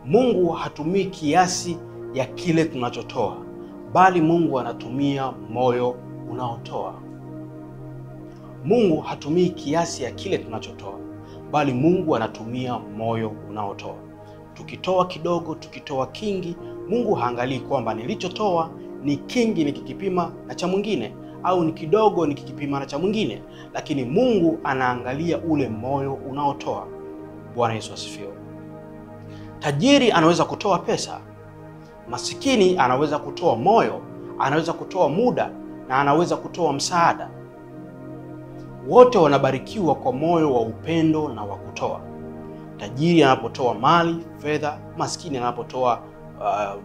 Mungu hatumii kiasi ya kile tunachotoa, bali Mungu anatumia moyo unaotoa. Mungu hatumii kiasi ya kile tunachotoa, bali Mungu anatumia moyo unaotoa. Tukitoa kidogo, tukitoa kingi, Mungu haangalii kwamba nilichotoa ni kingi nikikipima na cha mwingine, au ni kidogo nikikipima na cha mwingine, lakini Mungu anaangalia ule moyo unaotoa. Bwana Yesu asifiwe. Tajiri anaweza kutoa pesa, masikini anaweza kutoa moyo, anaweza kutoa muda, na anaweza kutoa msaada. Wote wanabarikiwa kwa moyo wa upendo na wa kutoa. Tajiri anapotoa mali, fedha, maskini anapotoa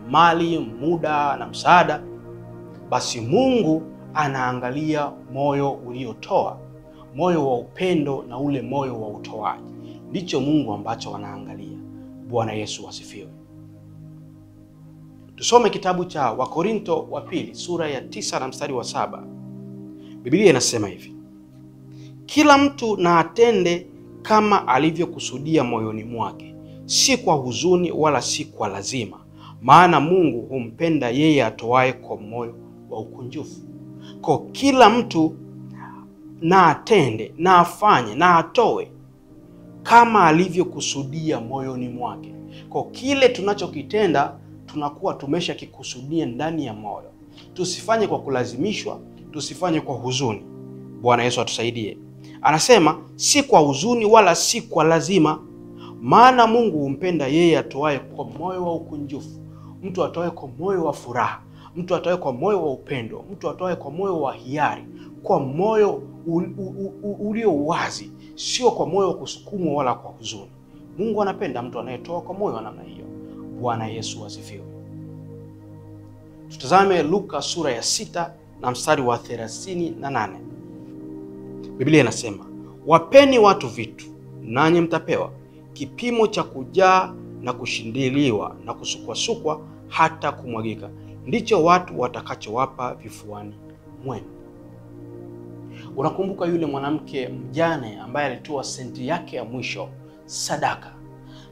mali, muda na msaada, basi Mungu anaangalia moyo uliotoa, moyo wa upendo na ule moyo wa utoaji. Ndicho Mungu ambacho anaangalia. Bwana Yesu asifiwe. Tusome kitabu cha Wakorinto wa pili sura ya 9 na mstari wa 7. Biblia inasema hivi: kila mtu na atende kama alivyokusudia moyoni mwake, si kwa huzuni wala si kwa lazima, maana Mungu humpenda yeye atoaye kwa moyo wa ukunjufu. Kwa kila mtu na atende, na afanye, na atoe kama alivyokusudia moyoni mwake. Kwa kile tunachokitenda tunakuwa tumesha kikusudia ndani ya moyo. Tusifanye kwa kulazimishwa, tusifanye kwa huzuni. Bwana Yesu atusaidie. Anasema si kwa huzuni wala si kwa lazima, maana Mungu humpenda yeye atoaye kwa moyo wa ukunjufu. Mtu atoaye kwa moyo wa furaha, mtu atoaye kwa moyo wa upendo, mtu atoaye kwa moyo wa hiari, kwa moyo ulio wazi, sio kwa moyo wa kusukumwa wala kwa huzuni. Mungu anapenda mtu anayetoa kwa moyo wa namna hiyo. Bwana Yesu asifiwe. Tutazame Luka sura ya 6 na mstari wa 38. Biblia inasema, wapeni watu vitu, nanyi mtapewa, kipimo cha kujaa na kushindiliwa na kusukwasukwa hata kumwagika, ndicho watu watakachowapa vifuani mwenu. Unakumbuka yule mwanamke mjane ambaye alitoa senti yake ya mwisho sadaka,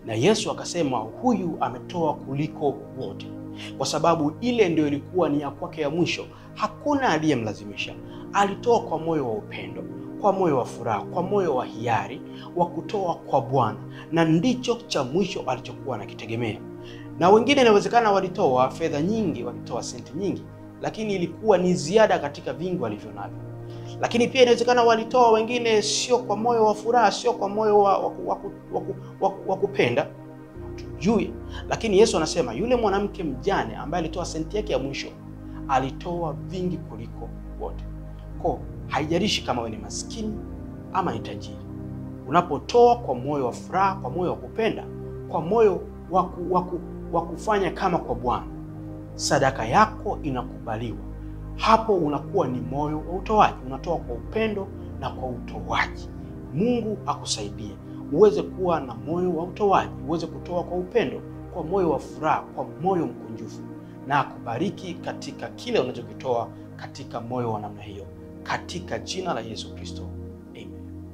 na Yesu akasema huyu ametoa kuliko wote, kwa sababu ile ndio ilikuwa ni ya kwake ya mwisho. Hakuna aliyemlazimisha, alitoa kwa moyo wa upendo, kwa moyo wa furaha, kwa moyo wa hiari wa kutoa kwa Bwana, na ndicho cha mwisho alichokuwa anakitegemea. Na wengine inawezekana walitoa fedha nyingi, walitoa senti nyingi, lakini ilikuwa ni ziada katika vingi walivyonavyo. Lakini pia inawezekana walitoa wengine sio kwa moyo wa furaha, sio kwa moyo wa kupenda, tujue. Lakini Yesu anasema yule mwanamke mjane ambaye alitoa senti yake ya mwisho alitoa vingi kuliko wote. Kwa haijalishi kama wewe ni maskini ama ni tajiri, unapotoa kwa moyo wa furaha, kwa moyo wa kupenda, kwa moyo wa kufanya kama kwa Bwana, sadaka yako inakubaliwa. Hapo unakuwa ni moyo wa utoaji, unatoa kwa upendo na kwa utoaji. Mungu akusaidie uweze kuwa na moyo wa utoaji, uweze kutoa kwa upendo, kwa moyo wa furaha, kwa moyo mkunjufu, na akubariki katika kile unachokitoa katika moyo wa namna hiyo, katika jina la Yesu Kristo.